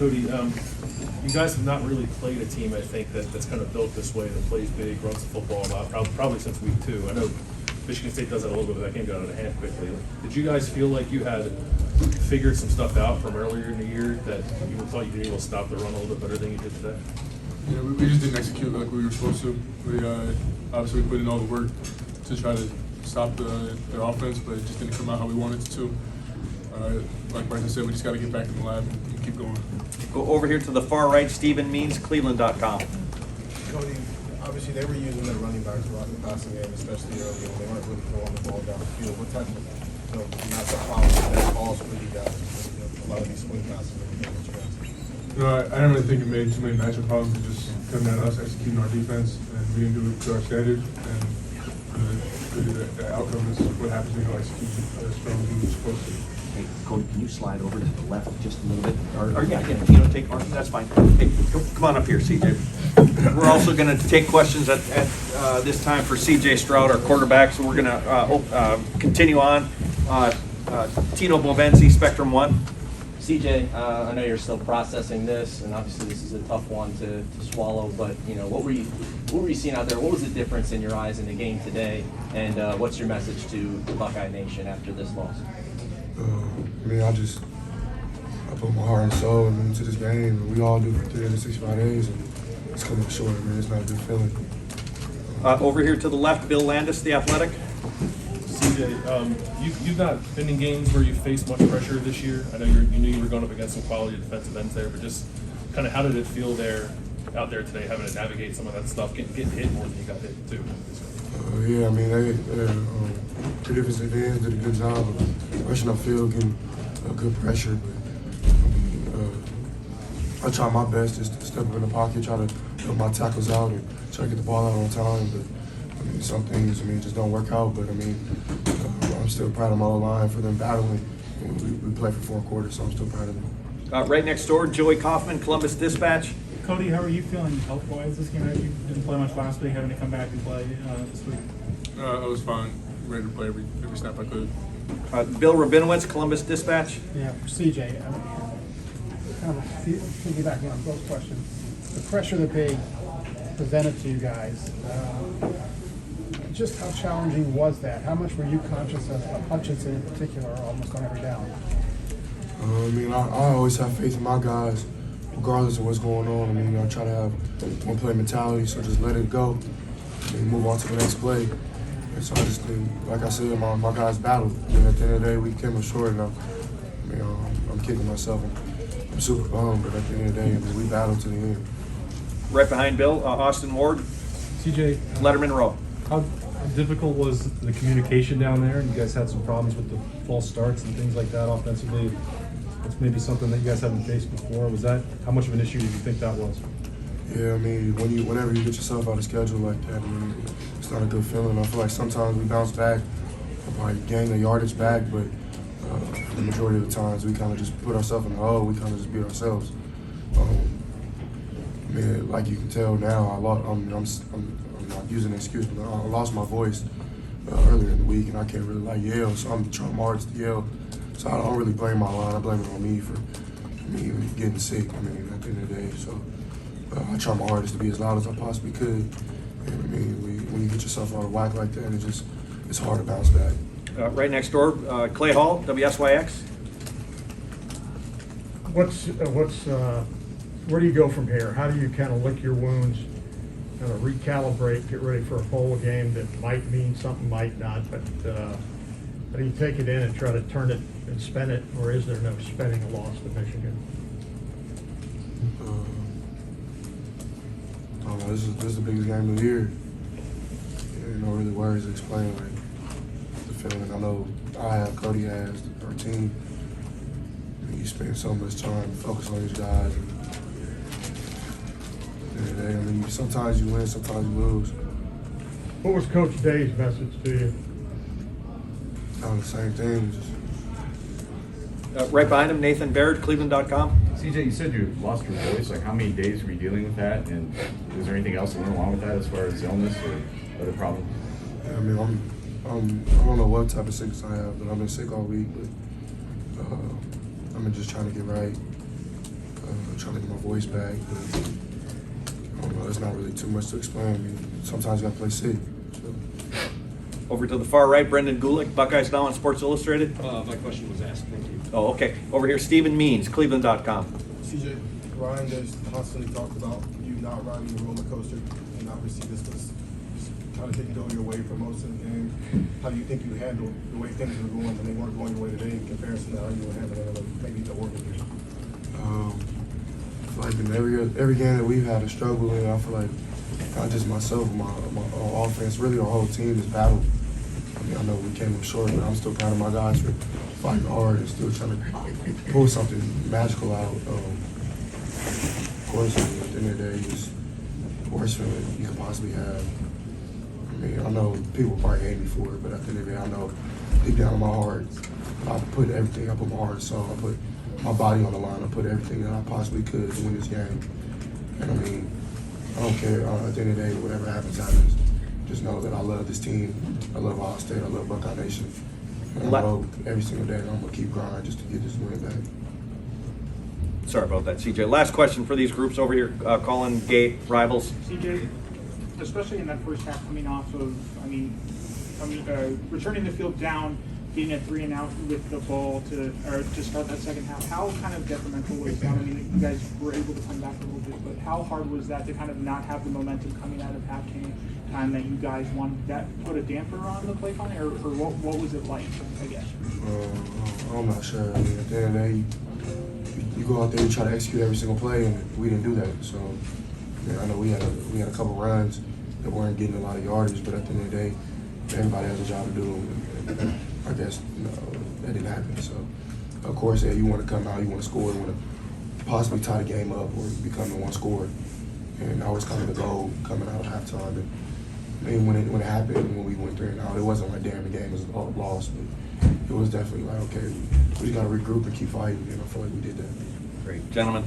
Cody, you guys have not really played a team, I think, that's kind of built this way, that plays big, runs the football a lot, probably since week 2. I know Michigan State does that a little bit, but that game got out of hand quickly. Did you guys feel like you had figured some stuff out from earlier in the year that you thought you'd be able to stop the run a little bit better than you did today? Yeah, we just didn't execute like we were supposed to. We obviously put in all the work to try to stop their offense, but it just didn't come out how we wanted it to. Like Bryson said, we just got to get back in the lab and keep going. Go over here to the far right, Stephen Means, Cleveland.com. Cody, obviously they were using their running backs a lot in the passing game, especially early, and they weren't really throwing the ball down the field. What type of, not the problem that calls for you guys? A lot of these swing passes that we get in I don't really think it made too many matchup problems. It just come down to us executing our defense, and we didn't do it to our standards. And the outcome is what happens when you execute as strong as we were supposed to. Hey, Cody, can you slide over to the left just a little bit? Or yeah, take Martin, that's fine. Hey, come on up here, CJ. We're also going to take questions at this time for CJ Stroud, our quarterback. So we're going to continue on. Tino Bovenzi, Spectrum 1. CJ, I know you're still processing this, and obviously this is a tough one to swallow. But what were you seeing out there? What was the difference in your eyes in the game today? And what's your message to the Buckeye Nation after this loss? I put my heart and soul into this game, and we all do for 365 days, and it's coming short. It's not a good feeling. Over here to the left, Bill Landis, The Athletic. CJ, you've not been in games where you faced much pressure this year. I know you knew you were going up against some quality defensive ends there, but just kind of how did it feel out there today, having to navigate some of that stuff, getting hit more than you got hit too? Two defensive ends did a good job of rushing upfield, getting good pressure. I try my best just to step up in the pocket, try to help my tackles out, and try to get the ball out on time. But some things, just don't work out. But I'm still proud of my line for them battling. We played for 4 quarters, so I'm still proud of them. Right next door, Joey Kaufman, Columbus Dispatch. Cody, how are you feeling health-wise this game? You didn't play much last week, having to come back and play this week. I was fine, ready to play every snap I could. Bill Rabinowitz, Columbus Dispatch. Yeah, for CJ, kind of piggybacking on Bill's question, the pressure that they presented to you guys, just how challenging was that? How much were you conscious of Hutchinson in particular, almost on every down? I always have faith in my guys, regardless of what's going on. I try to have one-play mentality, so just let it go and move on to the next play. And so I just think, like I said, my guys battled. At the end of the day, we came up short enough. I'm kicking myself. I'm super bummed, but at the end of the day, we battled to the end. Right behind Bill, Austin Ward. CJ, Letterman Row. How difficult was the communication down there? You guys had some problems with the false starts and things like that offensively. It's maybe something that you guys haven't faced before. How much of an issue do you think that was? Yeah, whenever you get yourself out of schedule like that, it's not a good feeling. I feel like sometimes we bounce back, probably gain the yardage back, but the majority of the times we kind of just put ourselves in the hole. We kind of just beat ourselves. Like you can tell now, I'm not using an excuse, but I lost my voice earlier in the week, and I can't really yell, so I'm trying my hardest to yell. So I don't really blame my line. I blame it on me for me getting sick. At the end of the day, so I try my hardest to be as loud as I possibly could. And, when you get yourself out of whack like that, it's hard to bounce back. Right next door, Clay Hall, WSYX. Where do you go from here? How do you kind of lick your wounds, kind of recalibrate, get ready for a bowl game that might mean something, might not, but how do you take it in and try to turn it and spend it, or is there no spending a loss to Michigan? This is the biggest game of the year. No really words to explain the feeling. I know I have, Cody has, our team. You spend so much time focused on these guys. Sometimes you win, sometimes you lose. What was Coach Day's message to you? The same thing. Right behind him, Nathan Baird, Cleveland.com. CJ, you said you lost your voice. How many days were you dealing with that? And is there anything else that went along with that as far as illness or other problems? Yeah, I don't know what type of sickness I have, but I've been sick all week. But I've been just trying to get right. trying to get my voice back. But, I don't know, there's not really too much to explain. I mean, sometimes you got to play safe. So. Over to the far right, Brendan Gulick, Buckeyes Now on Sports Illustrated. My question was asked, thank you. Oh, okay. Over here, Stephen Means, Cleveland.com. CJ, Ryan has constantly talked about you not riding the roller coaster, and obviously this was kind of didn't go your way for most of the game. How do you think you handled the way things were going when they weren't going your way today in comparison to how you were handling it maybe the Oregon game? I feel like in every game that we've had a struggle in, I feel like not just myself, my offense, really our whole team has battled. I mean, I know we came up short, but I'm still proud of my guys for fighting hard and still trying to pull something magical out. Of course, I mean, at the end of the day, it's the worst feeling you could possibly have. I mean, I know people probably hate me for it, but at the end of the day, I know deep down in my heart, I put everything, I put my heart and soul, I put my body on the line, I put everything that I possibly could to win this game. And I mean, I don't care, at the end of the day, whatever happens, happens. Just know that I love this team, I love Ohio State, I love Buckeye Nation. And I know every single day that I'm going to keep grinding just to get this win back. Sorry about that, CJ. Last question for these groups over here, Colin, Gate, Rivals. CJ, especially in that first half coming off of, returning the field down, getting a 3-and-out with the ball to start that second half, how kind of detrimental was that? I mean, you guys were able to come back a little bit, but how hard was that to kind of not have the momentum coming out of halftime time that you guys wanted? That put a damper on the play calling, or what was it like, I guess? I'm not sure. I mean, at the end of the day, you go out there, you try to execute every single play, and we didn't do that. So, I mean, I know we had a couple runs that weren't getting a lot of yardage, but at the end of the day, everybody has a job to do, and I guess that didn't happen. So, of course, yeah, you want to come out, you want to score, you want to possibly tie the game up or become the one scorer. And that was kind of the goal coming out of halftime. And I mean, when it happened, when we went 3-and-out, it wasn't like, damn, the game was lost. But it was definitely like, okay, we just got to regroup and keep fighting, and I feel like we did that. Great. Gentlemen.